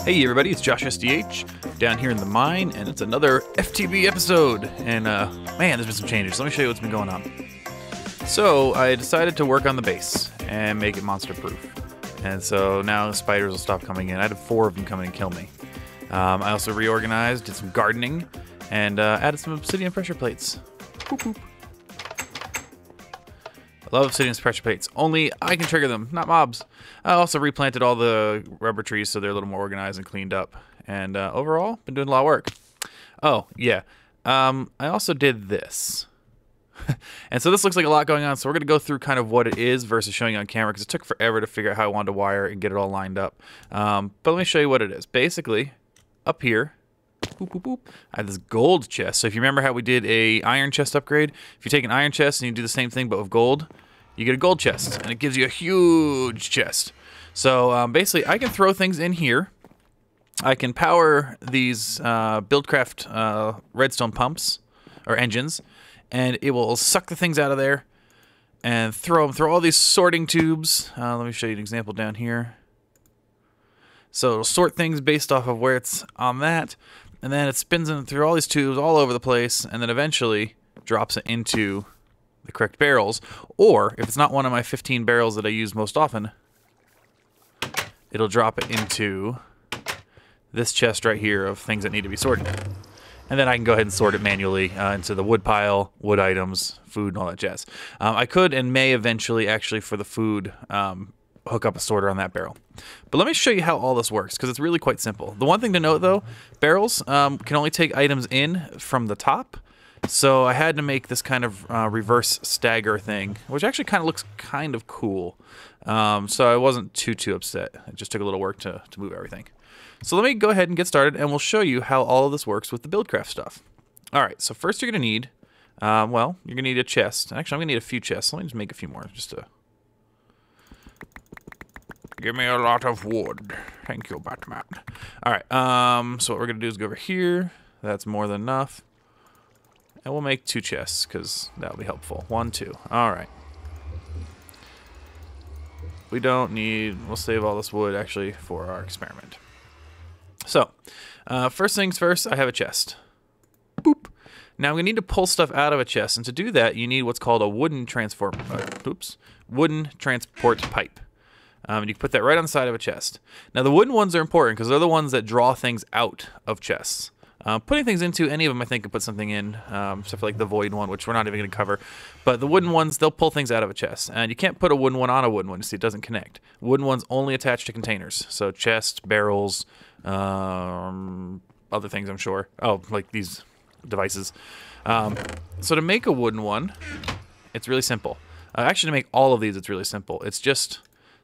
Hey everybody, it's Josh SDH down here in the mine, and it's another FTB episode. And man, there's been some changes. Let me show you what's been going on. So I decided to work on the base and make it monster proof. And so now spiders will stop coming in. I had 4 of them come in and kill me. I also reorganized, did some gardening, and added some obsidian pressure plates. Boop, boop. I love obsidian pressure plates. Only I can trigger them, not mobs. I also replanted all the rubber trees so they're a little more organized and cleaned up. And overall, been doing a lot of work. Oh, yeah. I also did this. And so this looks like a lot going on, so we're going to go through kind of what it is versus showing you on camera, because it took forever to figure out how I wanted to wire and get it all lined up. But let me show you what it is. Basically, up here, boop, boop, boop, I have this gold chest. So if you remember how we did a iron chest upgrade, if you take an iron chest and you do the same thing but with gold, you get a gold chest, and it gives you a huge chest. So basically, I can throw things in here. I can power these Buildcraft redstone pumps, or engines, and it will suck the things out of there and throw them through all these sorting tubes. Let me show you an example down here. So it'll sort things based off of where it's on that, and then it spins them through all these tubes all over the place, and then eventually drops it into the correct barrels. Or if it's not one of my 15 barrels that I use most often, it'll drop it into this chest right here of things that need to be sorted. And then I can go ahead and sort it manually into the wood pile, wood items, food, and all that jazz. I could and may eventually, actually, for the food, hook up a sorter on that barrel. But let me show you how all this works, because it's really quite simple. The one thing to note, though, barrels can only take items in from the top. So I had to make this kind of reverse stagger thing, which actually kind of looks kind of cool. So I wasn't too upset. It just took a little work to move everything. So let me go ahead and get started, and we'll show you how all of this works with the Buildcraft stuff. All right, so first you're going to need, well, you're going to need a chest. Actually, I'm going to need a few chests. Let me just make a few more, just to... Give me a lot of wood. Thank you, Batman. All right, so what we're going to do is go over here. That's more than enough. And we'll make 2 chests, because that'll be helpful. 1, 2. All right. We don't need... We'll save all this wood, actually, for our experiment. So, first things first, I have a chest. Boop. Now, I'm going to need to pull stuff out of a chest, and to do that, you need what's called a wooden transport pipe. And you can put that right on the side of a chest. Now, the wooden ones are important, because they're the ones that draw things out of chests. Putting things into any of them, I think, can put something in, except for like the void one, which we're not even going to cover. But the wooden ones, they'll pull things out of a chest. And you can't put a wooden one on a wooden one. You see, it doesn't connect. Wooden ones only attach to containers. So chests, barrels, other things, I'm sure. Oh, like these devices. So to make a wooden one, it's really simple. Actually, to make all of these, it's really simple. It's just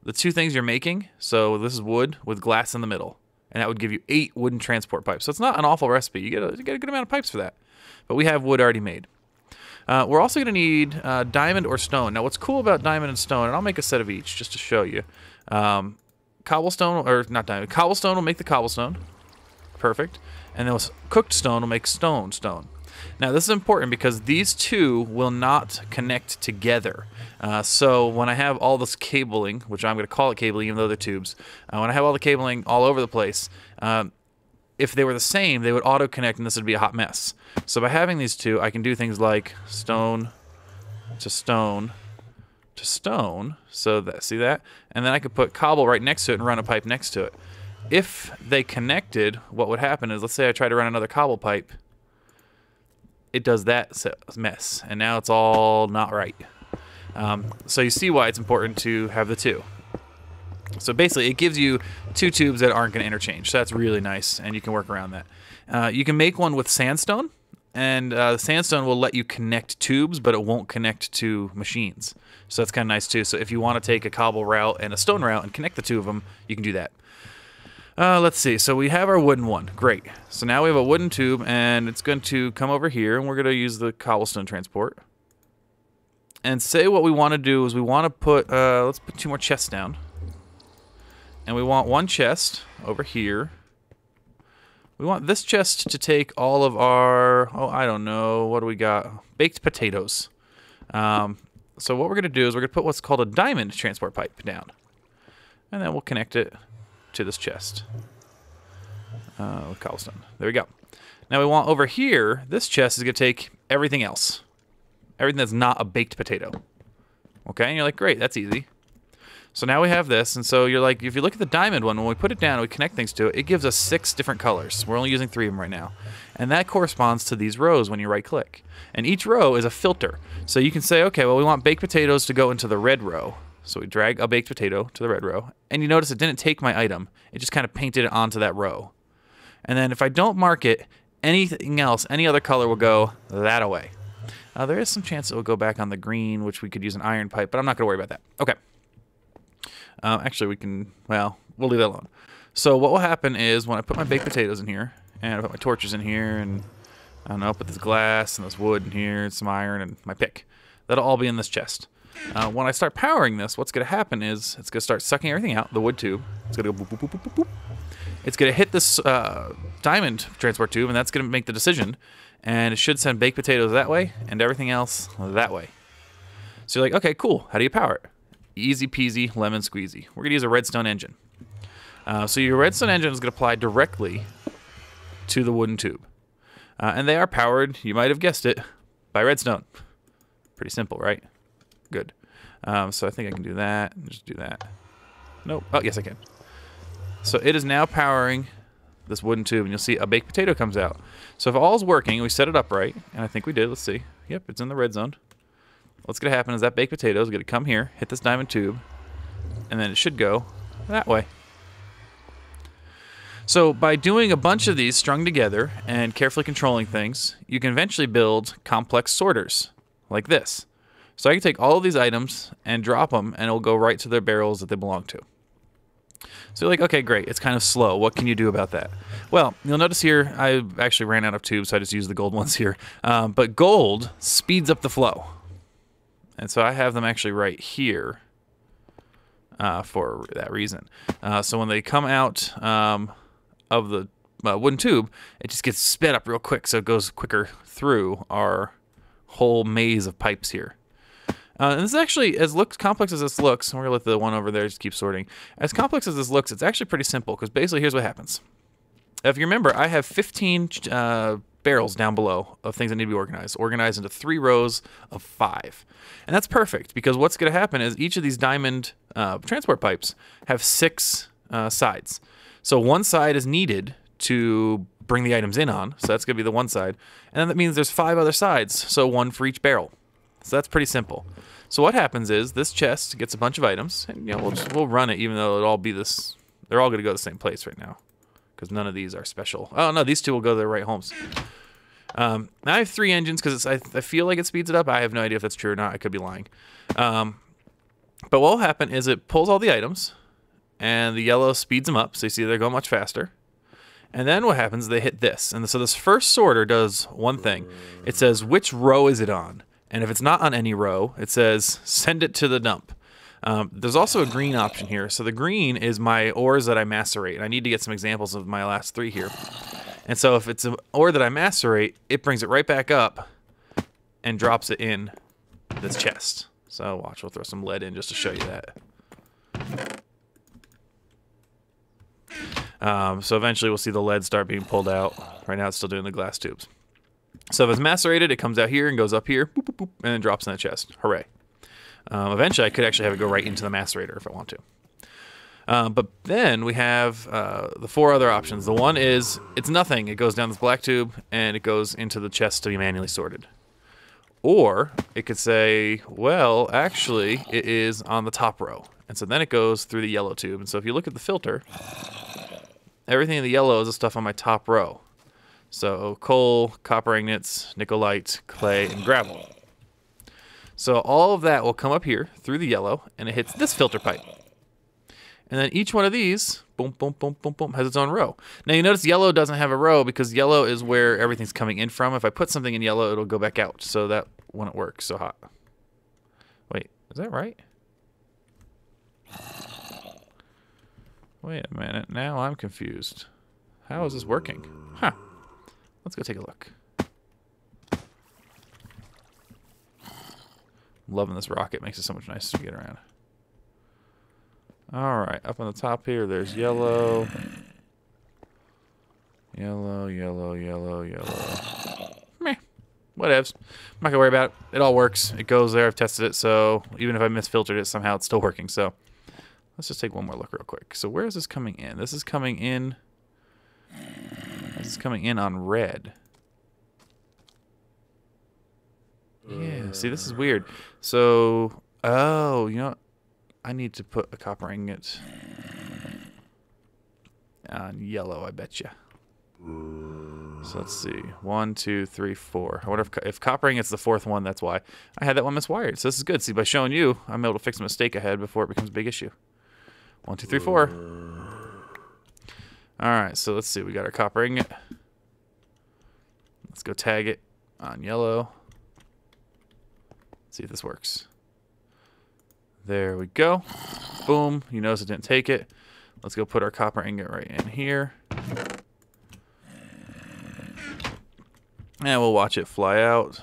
the 2 things you're making. So this is wood with glass in the middle. And that would give you 8 wooden transport pipes. So it's not an awful recipe. You get a good amount of pipes for that. But we have wood already made. We're also going to need diamond or stone. Now, what's cool about diamond and stone, and I'll make a set of each just to show you. Cobblestone, or not diamond, cobblestone will make the cobblestone. Perfect. And then cooked stone will make stone. Now, this is important because these 2 will not connect together. So when I have all this cabling, which I'm going to call it cabling even though they're tubes, when I have all the cabling all over the place, if they were the same, they would auto-connect and this would be a hot mess. So by having these 2, I can do things like stone to stone to stone. So that, see that? And then I could put cobble right next to it and run a pipe next to it. If they connected, what would happen is, let's say I try to run another cobble pipe, it does that mess, and now it's all not right. So you see why it's important to have the 2. So basically, it gives you 2 tubes that aren't going to interchange. So that's really nice, and you can work around that. You can make one with sandstone, and the sandstone will let you connect tubes, but it won't connect to machines. So that's kind of nice too. So if you want to take a cobble route and a stone route and connect the 2 of them, you can do that. Let's see. So we have our wooden one. Great. So now we have a wooden tube, and it's going to come over here, and we're going to use the cobblestone transport. And say what we want to do is we want to put, let's put 2 more chests down. And we want 1 chest over here. We want this chest to take all of our, oh, I don't know, what do we got? Baked potatoes. So what we're going to do is we're going to put what's called a diamond transport pipe down. And then we'll connect it to this chest. With cobblestone. There we go. Now we want over here, this chest is going to take everything else. Everything that's not a baked potato. Okay, and you're like, great, that's easy. So now we have this, and so you're like, if you look at the diamond one, when we put it down and we connect things to it, it gives us 6 different colors. We're only using 3 of them right now. And that corresponds to these rows when you right-click. And each row is a filter. So you can say, okay, well, we want baked potatoes to go into the red row. So we drag a baked potato to the red row, and you notice it didn't take my item. It just kind of painted it onto that row. And then if I don't mark it, anything else, any other color will go that away. There is some chance it will go back on the green, which we could use an iron pipe, but I'm not going to worry about that. Okay. Actually, we can, well, we'll leave that alone. So what will happen is when I put my baked potatoes in here, and I put my torches in here, and I don't know, put this glass and this wood in here, and some iron, and my pick. That'll all be in this chest. When I start powering this, what's going to happen is it's going to start sucking everything out, the wood tube. It's going to go boop, boop, boop, boop, boop. It's going to hit this diamond transport tube, and that's going to make the decision. And it should send baked potatoes that way, and everything else that way. So you're like, okay, cool. How do you power it? Easy peasy, lemon squeezy. We're going to use a redstone engine. So your redstone engine is going to apply directly to the wooden tube. And they are powered, you might have guessed it, by redstone. Pretty simple, right? Good. So I think I can do that. Just do that. Nope. Oh, yes, I can. So it is now powering this wooden tube, and you'll see a baked potato comes out. So if all's working, we set it up right, and I think we did. Let's see. Yep, it's in the red zone. What's going to happen is that baked potato is going to come here, hit this diamond tube, and then it should go that way. So by doing a bunch of these strung together and carefully controlling things, you can eventually build complex sorters like this. So I can take all of these items and drop them, and it will go right to their barrels that they belong to. So you're like, okay, great. It's kind of slow. What can you do about that? Well, you'll notice here, I actually ran out of tubes, so I just used the gold ones here. But gold speeds up the flow. And so I have them actually right here for that reason. So when they come out of the wooden tube, it just gets sped up real quick, so it goes quicker through our whole maze of pipes here. And this is actually, as complex as this looks, and we're going to let the one over there just keep sorting. As complex as this looks, it's actually pretty simple, because basically here's what happens. If you remember, I have 15 barrels down below of things that need to be organized into 3 rows of 5. And that's perfect, because what's going to happen is each of these diamond transport pipes have 6 sides. So one side is needed to bring the items in on, so that's going to be the one side. And then that means there's 5 other sides, so 1 for each barrel. So that's pretty simple. So what happens is this chest gets a bunch of items, and you know, we'll run it even though it'll all be this. They're all going to go to the same place right now, because none of these are special. Oh no, these 2 will go to their right homes. Now I have 3 engines because I feel like it speeds it up. I have no idea if that's true or not. I could be lying. But what will happen is it pulls all the items, and the yellow speeds them up. So you see they go much faster. And then what happens is they hit this. And so this first sorter does one thing. It says, which row is it on? And if it's not on any row, it says, send it to the dump. There's also a green option here. So the green is my ores that I macerate. And I need to get some examples of my last 3 here. And so if it's an ore that I macerate, it brings it right back up and drops it in this chest. So watch, we'll throw some lead in just to show you that. So eventually we'll see the lead start being pulled out. Right now it's still doing the glass tubes. So if it's macerated, it comes out here and goes up here, boop, boop, boop, and then drops in the chest. Hooray. Eventually, I could actually have it go right into the macerator if I want to. But then we have the 4 other options. The one is, it's nothing. It goes down this black tube, and it goes into the chest to be manually sorted. Or it could say, well, actually, it is on the top row. And so then it goes through the yellow tube. And so if you look at the filter, everything in the yellow is the stuff on my top row. So coal, copper ingots, nickelite, clay, and gravel. So all of that will come up here through the yellow, and it hits this filter pipe. And then each one of these, boom, boom, boom, boom, boom, has its own row. Now you notice yellow doesn't have a row because yellow is where everything's coming in from. If I put something in yellow, it'll go back out. So that wouldn't work so hot. Wait, is that right? Wait a minute, now I'm confused. How is this working? Huh. Let's go take a look. I'm loving this rocket. Makes it so much nicer to get around. All right, up on the top here, there's yellow. Yellow, yellow, yellow, yellow. Meh. Whatevs. I'm not gonna worry about it. It all works. It goes there. I've tested it, so even if I misfiltered it, somehow it's still working. So let's just take one more look real quick. So where is this coming in? This is coming in. This is coming in on red. Yeah, see, this is weird. So, oh, you know what? I need to put a copper ingot on yellow, I bet you. So let's see. 1, 2, 3, 4. I wonder if copper ingot's the fourth one, that's why. I had that one miswired. So this is good. See, by showing you, I'm able to fix a mistake I had before it becomes a big issue. 1, 2, 3, 4. Alright, so let's see. We got our copper ingot. Let's go tag it on yellow. See if this works. There we go. Boom. You notice it didn't take it. Let's go put our copper ingot right in here. And we'll watch it fly out.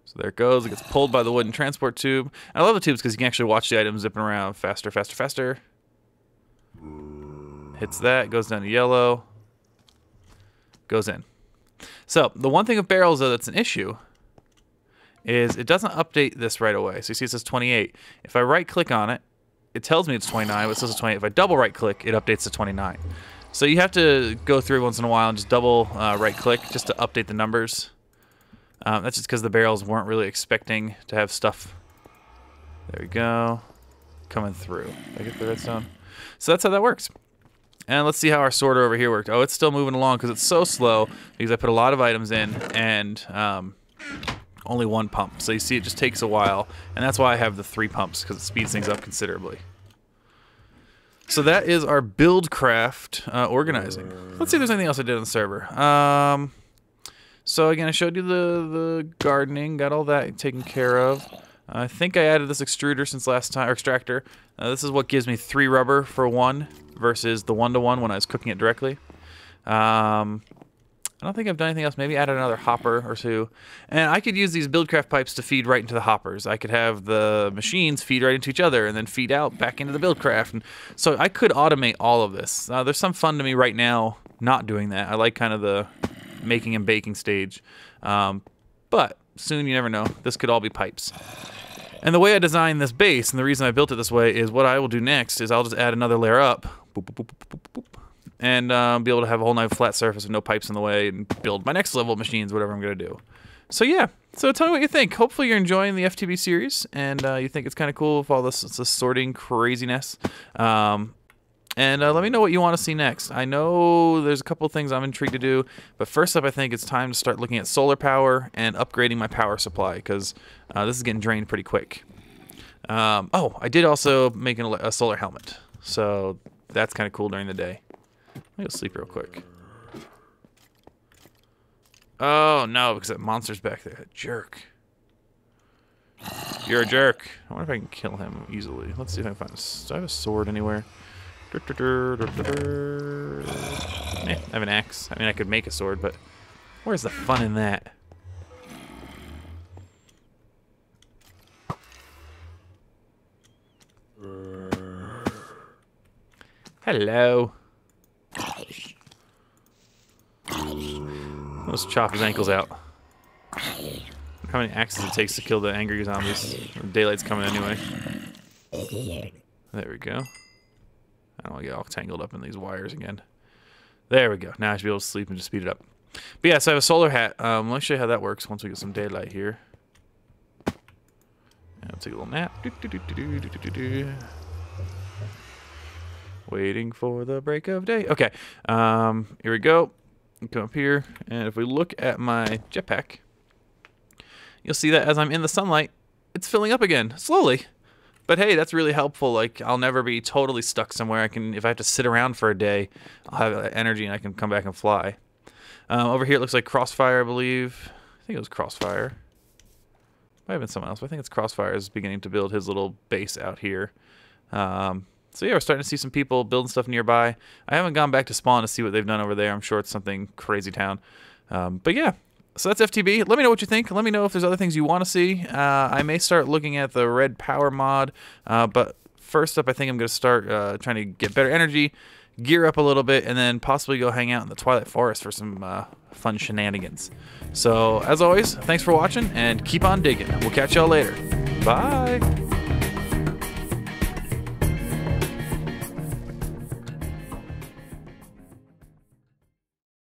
So there it goes. It gets pulled by the wooden transport tube. And I love the tubes because you can actually watch the items zipping around faster, faster, faster. Hits that. Goes down to yellow. Goes in. So the one thing with barrels, though, that's an issue is it doesn't update this right away. So you see it says 28. If I right-click on it, it tells me it's 29, but it says it's 28. If I double right-click, it updates to 29. So you have to go through once in a while and just double right-click just to update the numbers. That's just because the barrels weren't really expecting to have stuff. There we go. Coming through. Did I get the redstone? So that's how that works. And let's see how our sorter over here worked. Oh, it's still moving along because it's so slow because I put a lot of items in and only one pump. So you see it just takes a while. And that's why I have the 3 pumps because it speeds things up considerably. So that is our Buildcraft organizing. Let's see if there's anything else I did on the server. So again, I showed you the gardening, got all that taken care of. I think I added this extruder since last time, or extractor. This is what gives me 3 rubber for 1 versus the 1-to-1 when I was cooking it directly. I don't think I've done anything else. Maybe added another hopper or 2. And I could use these Buildcraft pipes to feed right into the hoppers. I could have the machines feed right into each other and then feed out back into the Buildcraft. And so I could automate all of this. There's some fun to me right now not doing that. I like kind of the making and baking stage. But soon, you never know. This could all be pipes. And the way I designed this base, and the reason I built it this way, is what I will do next is I'll just add another layer up. Boop, boop, boop, boop, boop, boop. And be able to have a whole nice flat surface with no pipes in the way and build my next level of machines, whatever I'm going to do. So yeah, so tell me what you think. Hopefully you're enjoying the FTB series and you think it's kind of cool with all this sorting craziness. And let me know what you want to see next. I know there's a couple of things I'm intrigued to do, but first up I think it's time to start looking at solar power and upgrading my power supply because this is getting drained pretty quick. Oh, I did also make a solar helmet, so that's kind of cool during the day. Let me go sleep real quick. Oh, no, because that monster's back there. That jerk. You're a jerk. I wonder if I can kill him easily. Let's see if I can find a... Do I have a sword anywhere? I have an axe. I mean, I could make a sword, but where's the fun in that? Hello. Let's chop his ankles out. How many axes it takes to kill the angry zombies? Daylight's coming anyway. There we go. I don't want to get all tangled up in these wires again. There we go. Now I should be able to sleep and just speed it up. But yeah, so I have a solar hat. Let me show you how that works once we get some daylight here. And I'll take a little nap. Waiting for the break of day. Okay, here we go. Come up here, and if we look at my jetpack, you'll see that as I'm in the sunlight, it's filling up again, slowly. But hey, that's really helpful. Like, I'll never be totally stuck somewhere. I can, if I have to sit around for a day, I'll have energy and I can come back and fly. Over here it looks like Crossfire, I believe. I think it was Crossfire. Might have been someone else, but I think it's Crossfire is beginning to build his little base out here. So yeah, we're starting to see some people building stuff nearby. I haven't gone back to spawn to see what they've done over there. I'm sure it's something crazy town. But yeah, so that's FTB. Let me know what you think. Let me know if there's other things you want to see. I may start looking at the red power mod, but first up, I think I'm going to start trying to get better energy, gear up a little bit, and then possibly go hang out in the Twilight Forest for some fun shenanigans. So, as always, thanks for watching, and keep on digging. We'll catch y'all later. Bye!